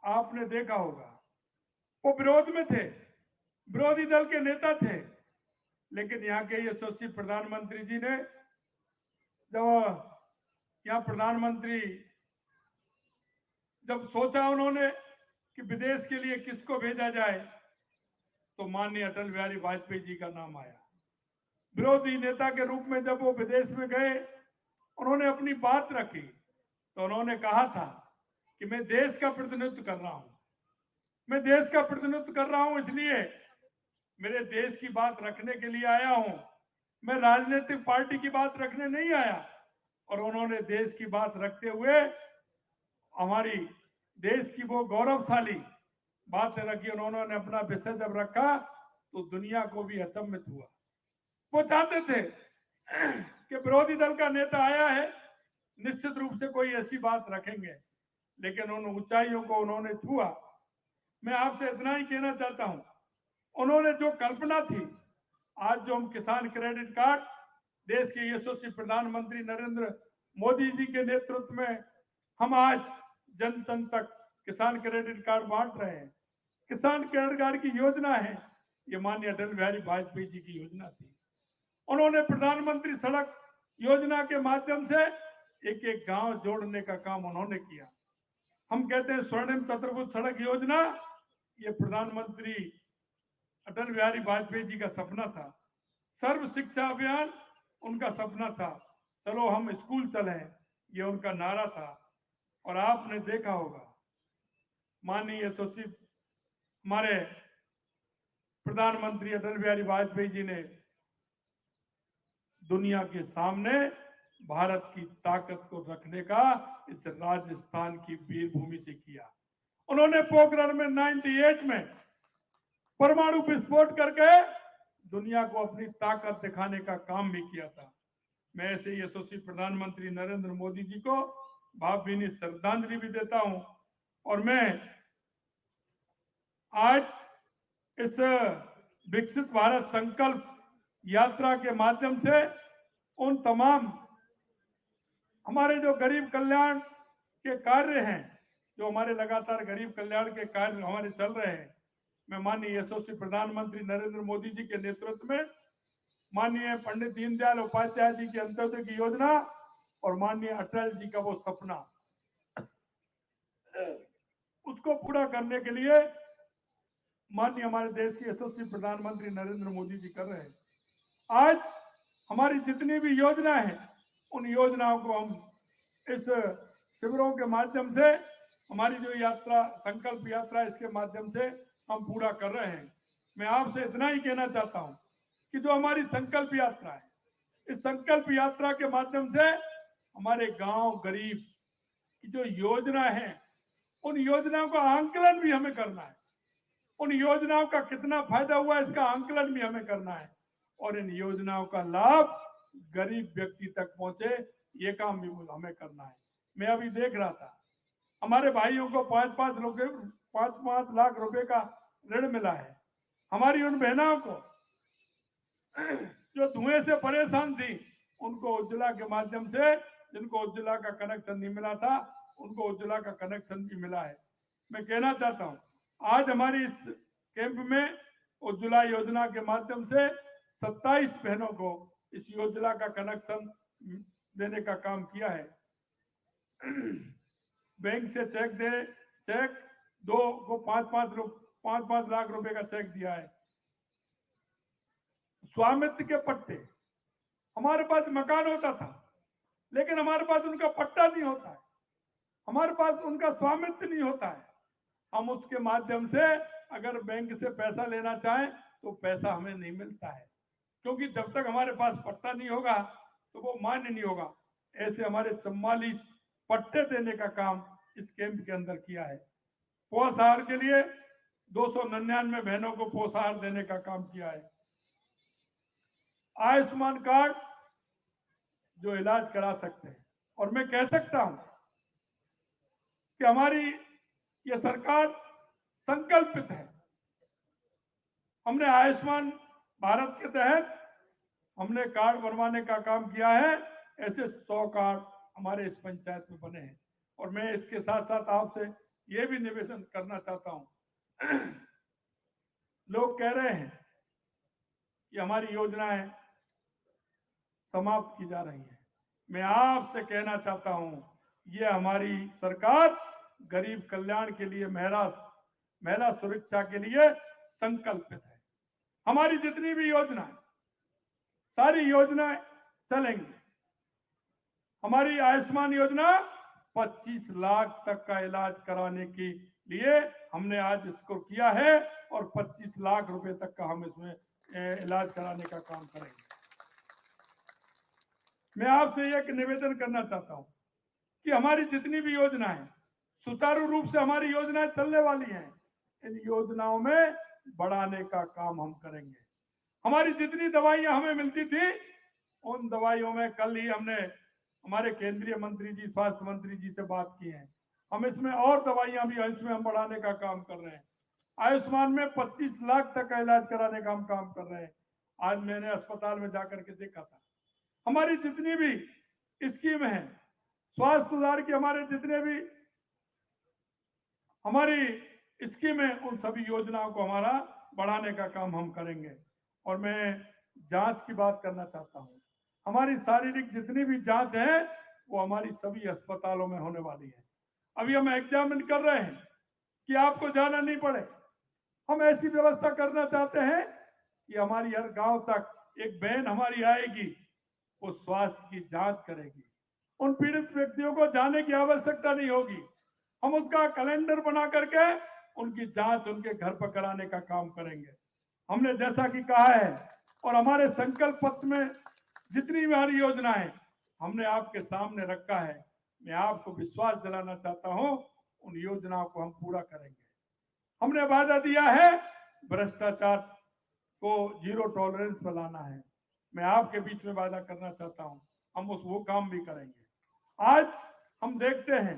आपने देखा होगा। वो विरोध में थे, विरोधी दल के नेता थे, लेकिन यहाँ के यशस्वी प्रधानमंत्री जी ने जब यहाँ प्रधानमंत्री जब सोचा उन्होंने कि विदेश के लिए किसको भेजा जाए, तो माननीय अटल बिहारी वाजपेयी जी का नाम आया। विरोधी नेता के रूप में जब वो विदेश में गए, उन्होंने अपनी बात रखी, तो उन्होंने कहा था कि मैं देश का प्रतिनिधित्व कर रहा हूं, मैं देश का प्रतिनिधित्व कर रहा हूं, इसलिए मेरे देश की बात रखने के लिए आया हूं, मैं राजनीतिक पार्टी की बात रखने नहीं आया। और उन्होंने देश की बात रखते हुए हमारी देश की वो गौरवशाली बातें रखी। उन्होंने अपना विषय जब रखा तो दुनिया को भी अचंभित हुआ। वो चाहते थे कि विरोधी दल का नेता आया है, निश्चित रूप से कोई ऐसी बात रखेंगे, लेकिन उन ऊंचाइयों को उन्होंने छुआ। मैं आपसे इतना ही कहना चाहता हूं, उन्होंने जो कल्पना थी, आज जो हम किसान क्रेडिट कार्ड देश के यशस्वी प्रधानमंत्री नरेंद्र मोदी जी के नेतृत्व में हम आज जन जन तक किसान क्रेडिट कार्ड बांट रहे हैं। किसान क्रेडिट कार्ड की योजना है, ये माननीय अटल बिहारी वाजपेयी जी की योजना थी। उन्होंने प्रधानमंत्री सड़क योजना के माध्यम से एक एक गांव जोड़ने का काम उन्होंने किया। हम कहते हैं स्वर्णिम चतुर्भुज सड़क योजना, ये प्रधानमंत्री अटल बिहारी वाजपेयी जी का सपना था। सर्व शिक्षा अभियान उनका सपना था, चलो हम स्कूल चलें, ये उनका नारा था। और आपने देखा होगा माननीय यशस्वी हमारे प्रधानमंत्री अटल बिहारी वाजपेयी जी ने दुनिया के सामने भारत की ताकत को रखने का इस राजस्थान की वीरभूमि से किया। उन्होंने पोखरण में 98 में परमाणु विस्फोट करके दुनिया को अपनी ताकत दिखाने का काम भी किया था। मैं ऐसे यशस्वी प्रधानमंत्री नरेंद्र मोदी जी को भावभीनी श्रद्धांजलि भी देता हूं। और मैं आज इस विकसित भारत संकल्प यात्रा के माध्यम से उन तमाम हमारे जो गरीब कल्याण के कार्य हैं, जो हमारे लगातार गरीब कल्याण के कार्य हमारे चल रहे हैं, मैं माननीय यशस्वी प्रधानमंत्री नरेंद्र मोदी जी के नेतृत्व में माननीय पंडित दीनदयाल उपाध्याय जी की अंत्योदय की योजना और माननीय अटल जी का वो सपना, उसको पूरा करने के लिए माननीय हमारे देश के यशस्वी प्रधानमंत्री नरेंद्र मोदी जी कर रहे हैं। आज हमारी जितनी भी योजनाएं हैं, उन योजनाओं को हम इस शिविरों के माध्यम से, हमारी जो यात्रा संकल्प यात्रा, इसके माध्यम से हम पूरा कर रहे हैं। मैं आपसे इतना ही कहना चाहता हूं कि जो हमारी संकल्प यात्रा है, इस संकल्प यात्रा के माध्यम से हमारे गांव गरीब की जो योजना है, उन योजनाओं का आंकलन भी हमें करना है। उन योजनाओं का कितना फायदा हुआ, इसका आंकलन भी हमें करना है, और इन योजनाओं का लाभ गरीब व्यक्ति तक पहुंचे, ये काम भी हमें करना है। मैं अभी देख रहा था, हमारे भाइयों को 5-5 लाख रुपए का ऋण मिला है। हमारी उन बहनों को जो धुएं से परेशान थी, उनको उज्ज्वला के माध्यम से, जिनको उज्ज्वला का कनेक्शन नहीं मिला था, उनको उज्ज्वला का कनेक्शन भी मिला है। मैं कहना चाहता हूं, आज हमारी इस कैंप में उज्ज्वला योजना के माध्यम से 27 बहनों को इस योजना का कनेक्शन देने का काम किया है। बैंक से चेक 2 को 5-5 लाख रुपए का चेक दिया है। स्वामित्व के पट्टे, हमारे पास मकान होता था, लेकिन हमारे पास उनका पट्टा नहीं होता है, हमारे पास उनका स्वामित्व नहीं होता है। हम उसके माध्यम से अगर बैंक से पैसा लेना चाहें तो पैसा हमें नहीं मिलता है, क्योंकि जब तक हमारे पास पट्टा नहीं होगा तो वो मान्य नहीं होगा। ऐसे हमारे 44 पट्टे देने का काम इस कैंप के अंदर किया है। पोषाहार के लिए 299 बहनों को पोषाहार देने का काम किया है। आयुष्मान कार्ड जो इलाज करा सकते हैं, और मैं कह सकता हूं कि हमारी ये सरकार संकल्पित है। हमने आयुष्मान भारत के तहत हमने कार्ड बनवाने का काम किया है। ऐसे 100 कार्ड हमारे इस पंचायत में बने हैं। और मैं इसके साथ साथ आपसे ये भी निवेदन करना चाहता हूं, लोग कह रहे हैं कि हमारी योजनाएं समाप्त की जा रही हैं। मैं आपसे कहना चाहता हूं, ये हमारी सरकार गरीब कल्याण के लिए, महिला सुरक्षा के लिए संकल्पित है। हमारी जितनी भी योजनाएं, सारी योजनाएं चलेंगी। हमारी आयुष्मान योजना 25 लाख तक का इलाज कराने के लिए हमने आज इसको किया है, और 25 लाख रुपए तक का हम इसमें इलाज कराने का काम करेंगे। मैं आपसे एक निवेदन करना चाहता हूं कि हमारी जितनी भी योजनाएं सुचारू रूप से हमारी योजनाएं चलने वाली हैं, इन योजनाओं में बढ़ाने का काम हम करेंगे। हमारी जितनी दवाइयां हमें मिलती थी, उन दवाइयों में कल ही हमने हमारे केंद्रीय मंत्री जी, स्वास्थ्य मंत्री जी से बात की है। हम इसमें और दवाइयां भी इसमें हम बढ़ाने का काम कर रहे हैं। आयुष्मान में 25 लाख तक का इलाज कराने का हम काम कर रहे हैं। आज मैंने अस्पताल में जाकर के देखा था। हमारी जितनी भी स्कीम है, स्वास्थ्य सुधार की हमारे जितने भी हमारी स्कीम है, उन सभी योजनाओं को हमारा बढ़ाने का काम हम करेंगे। और मैं जांच की बात करना चाहता हूं। हमारी शारीरिक जितनी भी जांच है, वो हमारी सभी अस्पतालों में होने वाली है। अभी हम एग्जामिन कर रहे हैं कि आपको जाना नहीं पड़े। हम ऐसी व्यवस्था करना चाहते हैं कि हमारी हर गांव तक एक बहन हमारी आएगी, वो स्वास्थ्य की जांच करेगी। उन पीड़ित व्यक्तियों को जाने की आवश्यकता नहीं होगी। हम उसका कैलेंडर बना करके उनकी जांच उनके घर पर कराने का काम करेंगे। हमने जैसा कि कहा है, और हमारे संकल्प पत्र में जितनी भी हमारी योजनाएं हमने आपके सामने रखा है, मैं आपको विश्वास दिलाना चाहता हूं, उन योजनाओं को हम पूरा करेंगे। हमने वादा दिया है भ्रष्टाचार को 0 टॉलरेंस पर लाना है। मैं आपके बीच में वादा करना चाहता हूं, हम वो काम भी करेंगे। आज हम देखते हैं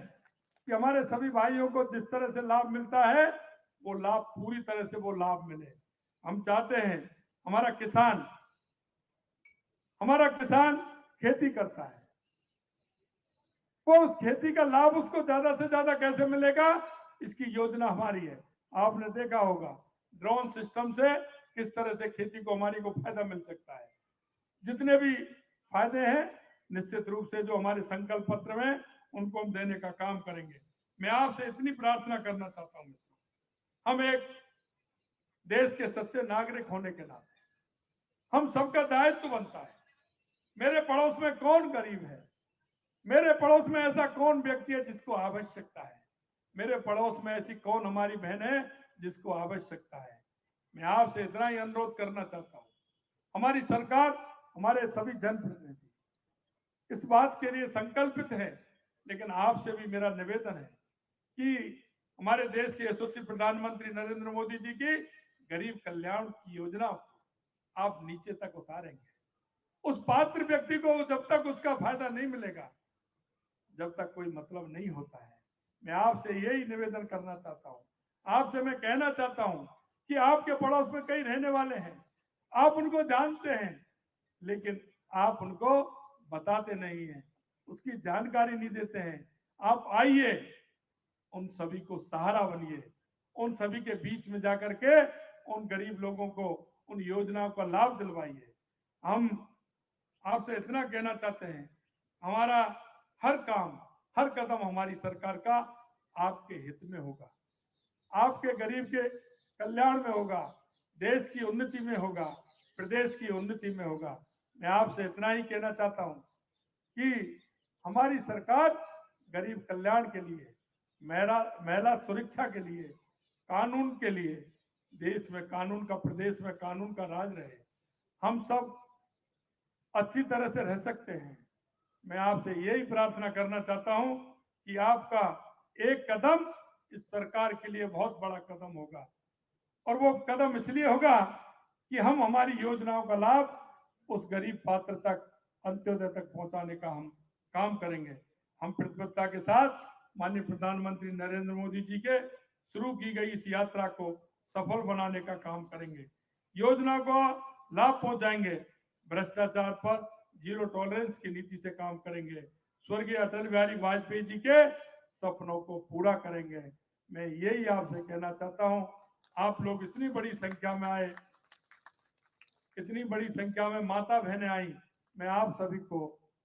कि हमारे सभी भाइयों को जिस तरह से लाभ मिलता है, वो लाभ पूरी तरह से वो लाभ मिले। हम चाहते हैं हमारा किसान खेती करता है, वो उस खेती का लाभ उसको ज्यादा से ज्यादा कैसे मिलेगा, इसकी योजना हमारी है। आपने देखा होगा ड्रोन सिस्टम से किस तरह से खेती को हमारी को फायदा मिल सकता है। जितने भी फायदे हैं निश्चित रूप से जो हमारे संकल्प पत्र में उनको हम देने का काम करेंगे। मैं आपसे इतनी प्रार्थना करना चाहता हूँ मित्रों, हम एक देश के सच्चे नागरिक होने के नाते हम सबका दायित्व बनता है। मेरे पड़ोस में कौन गरीब है, मेरे पड़ोस में ऐसा कौन व्यक्ति है जिसको आवश्यकता है, मेरे पड़ोस में ऐसी कौन हमारी बहन है जिसको आवश्यकता है। मैं आपसे इतना ही अनुरोध करना चाहता हूँ, हमारी सरकार, हमारे सभी जनप्रतिनिधि इस बात के लिए संकल्पित है, लेकिन आपसे भी मेरा निवेदन है कि हमारे देश के यशस्वी प्रधानमंत्री नरेंद्र मोदी जी की गरीब कल्याण की योजना आप नीचे तक उतारेंगे। उस पात्र व्यक्ति को जब तक उसका फायदा नहीं मिलेगा, जब तक कोई मतलब नहीं होता है। मैं आपसे यही निवेदन करना चाहता हूं, आपसे मैं कहना चाहता हूं कि आपके पड़ोस में कई रहने वाले हैं, आप उनको जानते हैं, लेकिन आप उनको बताते नहीं हैं, उसकी जानकारी नहीं देते हैं। आप आइए, उन सभी को सहारा बनिए, उन सभी के बीच में जाकर के उन गरीब लोगों को उन योजनाओं का लाभ दिलवाइए। हम आपसे इतना कहना चाहते हैं, हमारा हर काम, हर कदम हमारी सरकार का आपके हित में होगा, आपके गरीब के कल्याण में होगा, देश की उन्नति में होगा, प्रदेश की उन्नति में होगा। मैं आपसे इतना ही कहना चाहता हूं कि हमारी सरकार गरीब कल्याण के लिए, महिला सुरक्षा के लिए, कानून के लिए, देश में कानून का, प्रदेश में कानून का राज रहे, हम सब अच्छी तरह से रह सकते हैं। मैं आपसे यही प्रार्थना करना चाहता हूं कि आपका एक कदम इस सरकार के लिए बहुत बड़ा कदम होगा, और वो कदम इसलिए होगा कि हम हमारी योजनाओं का लाभ उस गरीब पात्र तक, अंत्योदय तक पहुंचाने का हम काम करेंगे। हम प्रतिबद्धता के साथ माननीय प्रधानमंत्री नरेंद्र मोदी जी के शुरू की गई इस यात्रा को सफल बनाने का काम करेंगे, योजना को लाभ पहुंचाएंगे, भ्रष्टाचार पर जीरो टॉलरेंस की नीति से काम करेंगे, स्वर्गीय अटल बिहारी वाजपेयी जी के सपनों को पूरा करेंगे। मैं यही आपसे कहना चाहता हूं। आप लोग इतनी बड़ी संख्या में आए, इतनी बड़ी संख्या में माता बहनें आई, मैं आप सभी को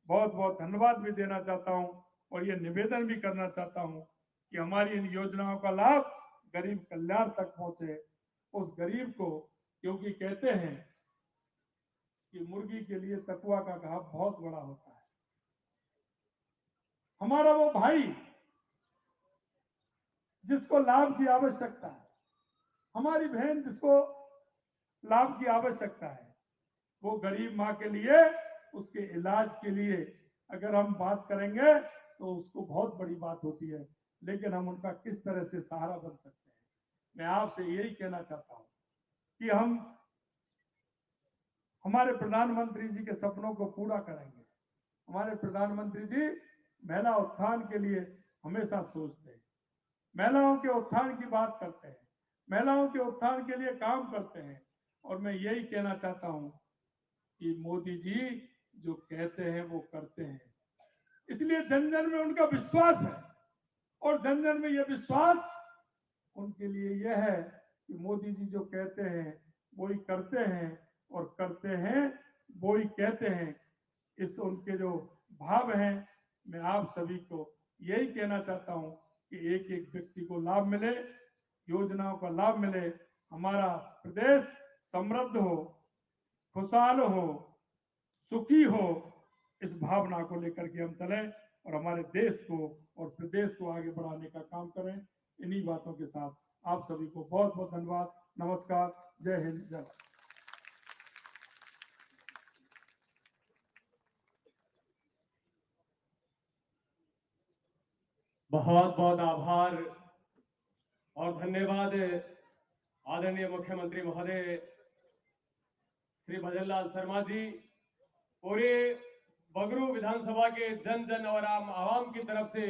बहुत बहुत धन्यवाद भी देना चाहता हूं, और ये निवेदन भी करना चाहता हूं कि हमारी इन योजनाओं का लाभ गरीब कल्याण तक पहुंचे, उस गरीब को, क्योंकि कहते हैं कि मुर्गी के लिए तकुआ का घाव बहुत बड़ा होता है। हमारा वो भाई जिसको लाभ की आवश्यकता है, हमारी बहन जिसको लाभ की आवश्यकता है, वो गरीब माँ के लिए, उसके इलाज के लिए अगर हम बात करेंगे तो उसको बहुत बड़ी बात होती है, लेकिन हम उनका किस तरह से सहारा बन सकते हैं। मैं आपसे यही कहना चाहता हूं कि हम हमारे प्रधानमंत्री जी के सपनों को पूरा करेंगे। हमारे प्रधानमंत्री जी महिला उत्थान के लिए हमेशा सोचते हैं, महिलाओं के उत्थान की बात करते हैं, महिलाओं के उत्थान के लिए काम करते हैं, और मैं यही कहना चाहता हूं कि मोदी जी जो कहते हैं वो करते हैं, इसलिए जन जन में उनका विश्वास है, और जन जन में यह विश्वास उनके लिए यह है कि मोदी जी जो कहते हैं वो ही करते हैं, और करते हैं वो ही कहते हैं। इस उनके जो भाव हैं, मैं आप सभी को यही कहना चाहता हूं कि एक एक व्यक्ति को लाभ मिले, योजनाओं का लाभ मिले, हमारा प्रदेश समृद्ध हो, खुशहाल हो, सुखी हो, इस भावना को लेकर के हम चलें और हमारे देश को और प्रदेश को आगे बढ़ाने का काम करें। इन्हीं बातों के साथ आप सभी को बहुत बहुत धन्यवाद। नमस्कार, जय हिंद, जय भारत। बहुत बहुत आभार और धन्यवाद आदरणीय मुख्यमंत्री महोदय श्री भजनलाल शर्मा जी। पूरे बगरू विधानसभा के जन जन और आवाम की तरफ से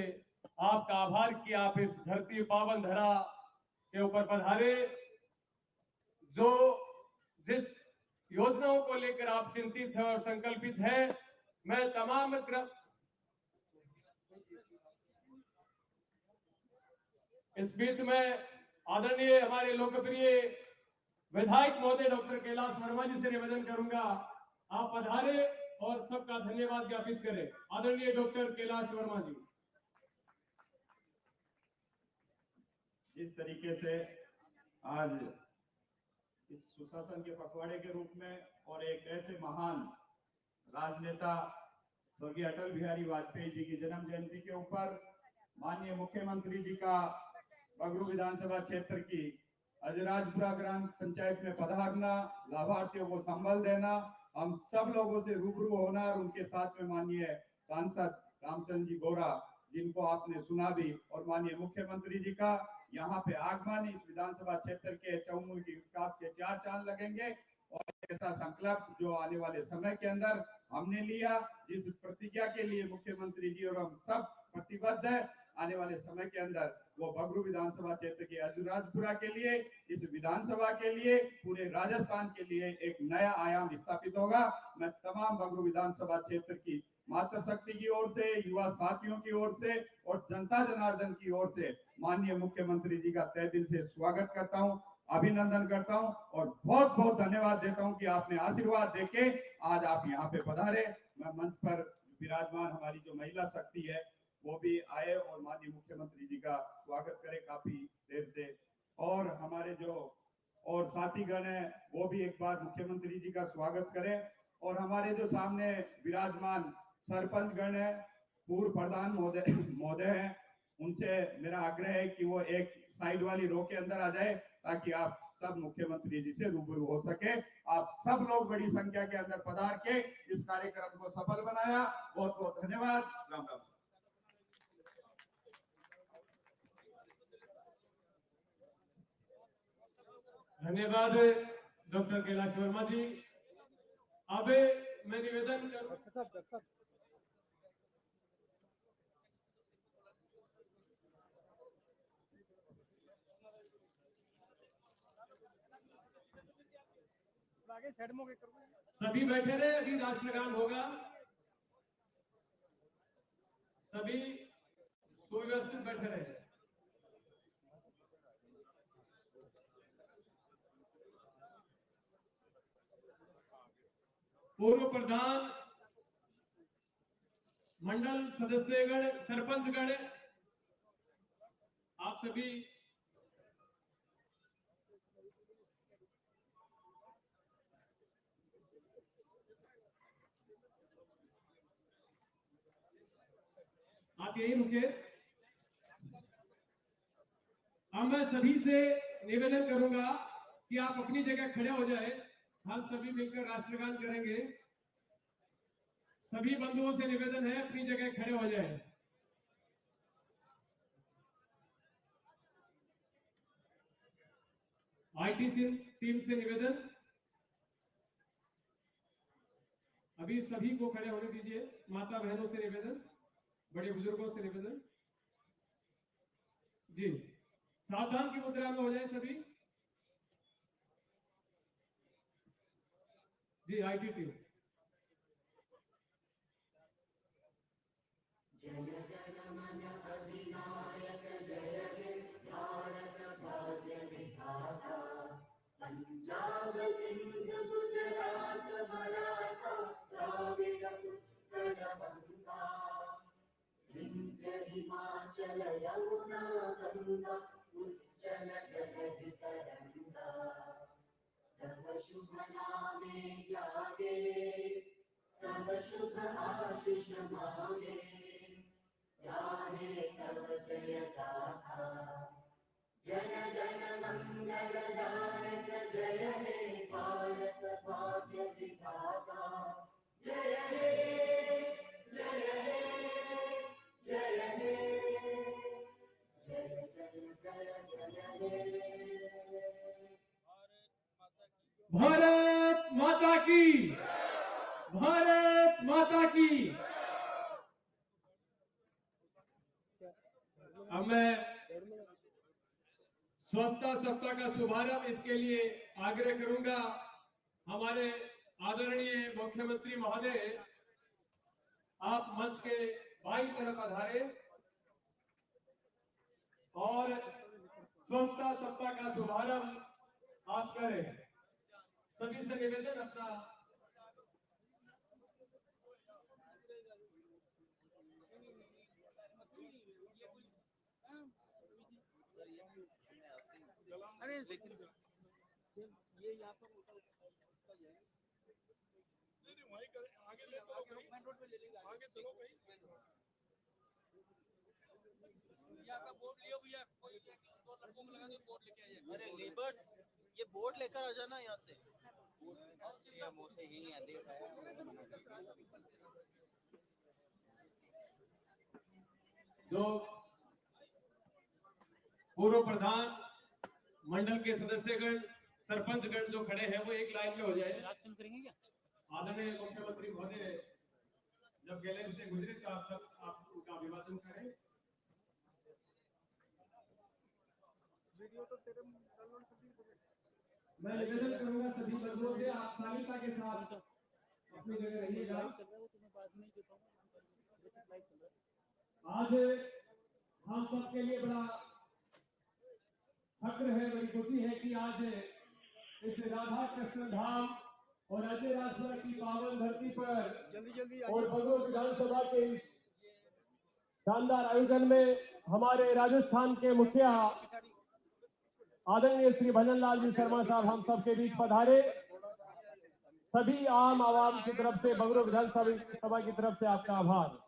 आपका आभार कि आप इस धरती पावन धरा के ऊपर पधारे। जो जिस योजनाओं को लेकर आप चिंतित हैं और संकल्पित हैं, मैं तमाम इस बीच में आदरणीय हमारे लोकप्रिय विधायक महोदय डॉक्टर कैलाश वर्मा जी से निवेदन करूंगा आप पधारे और सबका धन्यवाद ज्ञापित करें। आदरणीय डॉक्टर कैलाश वर्मा जी। जिस तरीके से आज इस सुशासन के पखवाड़े के रूप में और एक ऐसे महान राजनेता स्वर्गीय अटल बिहारी वाजपेयी जी की जन्म जयंती के ऊपर माननीय मुख्यमंत्री जी का बगरू विधानसभा क्षेत्र की अजराजपुरा ग्राम पंचायत में पधारना, लाभार्थियों को संबल देना, हम सब लोगों से रूबरू होना और उनके साथ में माननीय सांसद रामचंद्र जी गौरा जिनको आपने सुना भी, और माननीय मुख्यमंत्री जी का यहाँ पे आगमन, इस विधानसभा क्षेत्र के चौमुखी विकास के 4 चांद लगेंगे। और ऐसा संकल्प जो आने वाले समय के अंदर हमने लिया, जिस प्रतिज्ञा के लिए मुख्यमंत्री जी और हम सब प्रतिबद्ध है, आने वाले समय के अंदर वो बगरू विधानसभा क्षेत्र के अजराजपुरा के लिए, इस विधानसभा के लिए, पूरे राजस्थान के लिए एक नया आयाम स्थापित होगा। मैं तमाम बगरू विधानसभा क्षेत्र की मातृशक्ति की ओर से, युवा साथियों की ओर से और जनता जनार्दन की ओर से माननीय मुख्यमंत्री जी का तहे दिल से स्वागत करता हूं, अभिनंदन करता हूं और बहुत बहुत धन्यवाद देता हूं कि आपने आशीर्वाद देके आज आप यहाँ पे पधारे। मैं मंच पर विराजमान हमारी जो महिला शक्ति है वो भी आए और माननीय मुख्यमंत्री जी का स्वागत करे काफी देर से, और हमारे जो और साथीगण है वो भी एक बार मुख्यमंत्री जी का स्वागत करें। और हमारे जो सामने विराजमान सरपंच गण है, पूर्व प्रधान महोदय हैं, उनसे मेरा आग्रह है कि वो एक साइड वाली रो के अंदर आ जाए ताकि आप सब मुख्यमंत्री जी से रूबरू हो सके। आप सब लोग बड़ी संख्या के अंदर पधार के इस कार्यक्रम को सफल बनाया, बहुत बहुत धन्यवाद। राम राम। धन्यवाद डॉक्टर कैलाश वर्मा जी। अब मैं निवेदन करूं सभी बैठे रहे, अभी राष्ट्रगान होगा, सभी सुव्यवस्थित बैठे रहे। पूर्व प्रधान, मंडल सदस्यगण, सरपंचगण, आप सभी आप यही रुके। अब मैं सभी से निवेदन करूंगा कि आप अपनी जगह खड़े हो जाए, हम सभी मिलकर राष्ट्रगान करेंगे। सभी बंधुओं से निवेदन है अपनी जगह खड़े हो जाए। आईटी टीम से निवेदन, अभी सभी को खड़े होने दीजिए। माता बहनों से निवेदन, बड़े बुजुर्गों से निवेदन जी, सावधान की मुद्रा में हो जाए सभी जी। आईटी टीम, पंजाब सिंध गुजरात मराठा द्राविड उत्कल बंगा, विंध्य हिमाचल यमुना गंगा उच्चल जलधि तरंगा, तव शुभ नामे जागे, तव शुभ आशीष मांगे, गाहे तव जय गाथा, जन गण मंगलदायक जय हे भारत भाग्य विधाता, जय हे जय हे जय हे जय जय जय जय हे। भारत माता की, भारत माता की। अब मैं स्वच्छता सप्ताह का शुभारंभ इसके लिए आग्रह करूंगा हमारे आदरणीय मुख्यमंत्री महोदय, आप मंच के बाईं तरफ आधारे और स्वच्छता सप्ताह का शुभारंभ आप करें। सभी से निवेदन अपना अरे लेकिन ये यहाँ पर नहीं वहीं करें, आगे ले चलो कहीं, मेन रोड पे ले लेंगे आगे चलो कहीं। ये आपका बोर्ड लियो भैया, कोई दो लड़कों को लगा दो, बोर्ड लेके आइए। अरे लेबर्स ये बोर्ड लेकर आ जाना यहाँ से। जो पूर्व प्रधान मंडल के सदस्यगण, सरपंचगण जो खड़े हैं वो एक लाइन में हो जाए। रास्ते में करेंगे क्या? आदरणीय मुख्यमंत्री महोदय जब गैलेरी से गुजरे तो आप सब आप उनका अभिवादन करें। मैं निवेदन करूंगा सभी बंधुओं से आप शालीनता के साथ अपनी जगह रहिएगा। आज हम सबके लिए बड़ा फक्र है, बड़ी खुशी है कि आज इस राधा कृष्ण धाम और अजय राजपुरा की पावन धरती पर और बगरू विधानसभा के इस शानदार आयोजन में हमारे राजस्थान के मुखिया आदरणीय श्री भजन लाल जी शर्मा साहब हम सबके बीच पधारे। सभी आम आवाम की तरफ से, बगरू विधानसभा की तरफ से आपका आभार।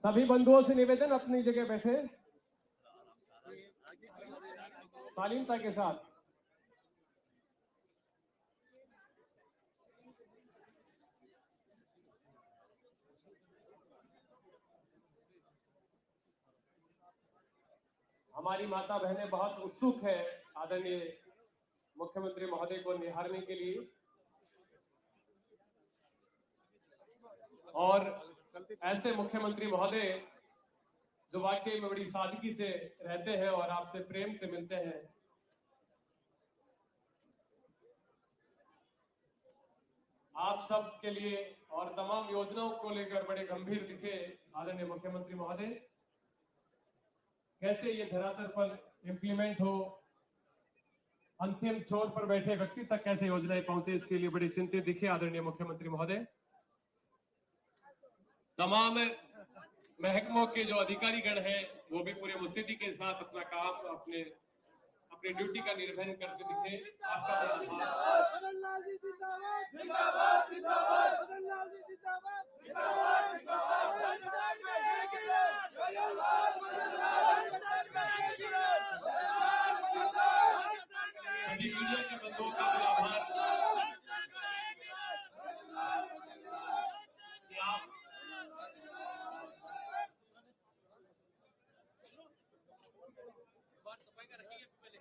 सभी बंधुओं से निवेदन अपनी जगह बैठे शालीनता के साथ। हमारी माता बहनें बहुत उत्सुक है आदरणीय मुख्यमंत्री महोदय को निहारने के लिए, और ऐसे मुख्यमंत्री महोदय जो वाकई में बड़ी सादगी से रहते हैं और आपसे प्रेम से मिलते हैं। आप सब के लिए और तमाम योजनाओं को लेकर बड़े गंभीर दिखे आदरणीय मुख्यमंत्री महोदय। कैसे ये धरातल पर इंप्लीमेंट हो, अंतिम छोर पर बैठे व्यक्ति तक कैसे योजनाएं पहुंचे, इसके लिए बड़े चिंतित दिखे आदरणीय मुख्यमंत्री महोदय। तमाम महकमों के जो अधिकारी गण हैं वो भी पूरे मुस्तैदी के साथ अपना काम अपने ड्यूटी का निर्वहन करते दिखे। आपका सभी मीडिया के बंधुओं का आभार कि आप सफाई का रखेंगे पहले,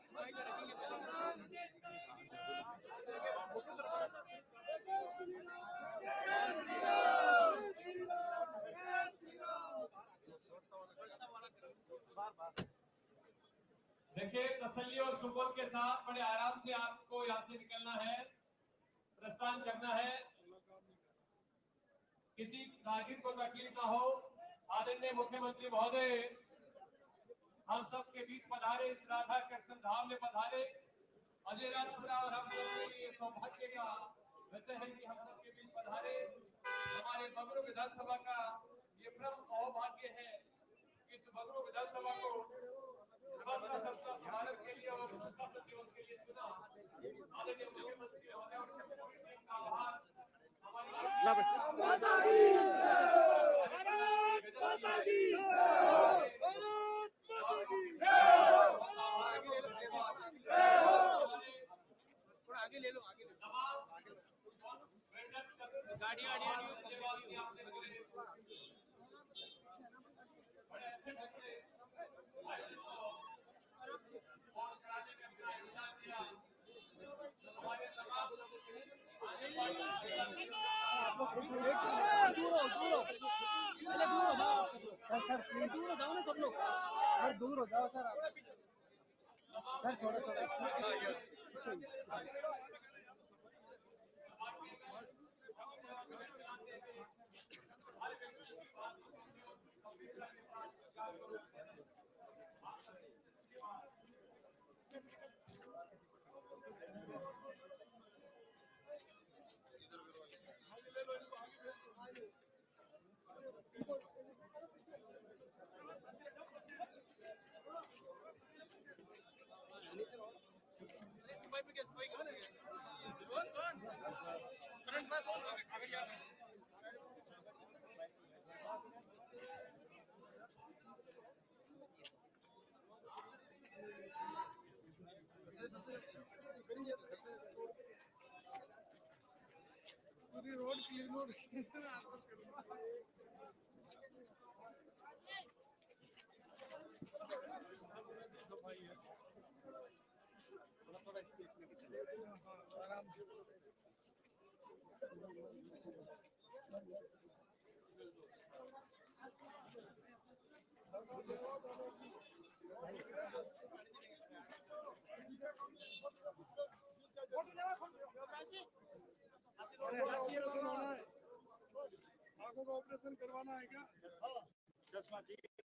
सफाई का रखेंगे पहले। देखिए, तसल्ली और सुकून के साथ बड़े आराम से आपको यहाँ से निकलना है, प्रस्थान करना है। किसी नागरिक को तकलीफ ना हो। आदरणीय मुख्यमंत्री महोदय हम सब के बीच पधारे, इस राधा कृष्ण धाम में पधारे। अजय राजपुरा और हम सब के लिए सौभाग्य का विषय है कि हम सब के बीच पधारे। हमारे बगरू विधानसभा का ये परम सौभाग्य है कि इस बगरू विधानसभा को सबका भारत के लिए और दिवस के लिए चुना। आदरणीय मुख्यमंत्री महोदय और का आभार। थोड़ा आगे ले लो, आगे ले लो। गाड़ी दूर हो जाओ ना सब लोग, दूर हो जाओ सर। थोड़ा ऑपरेशन करवाना है क्या? चश्मा चाहिए।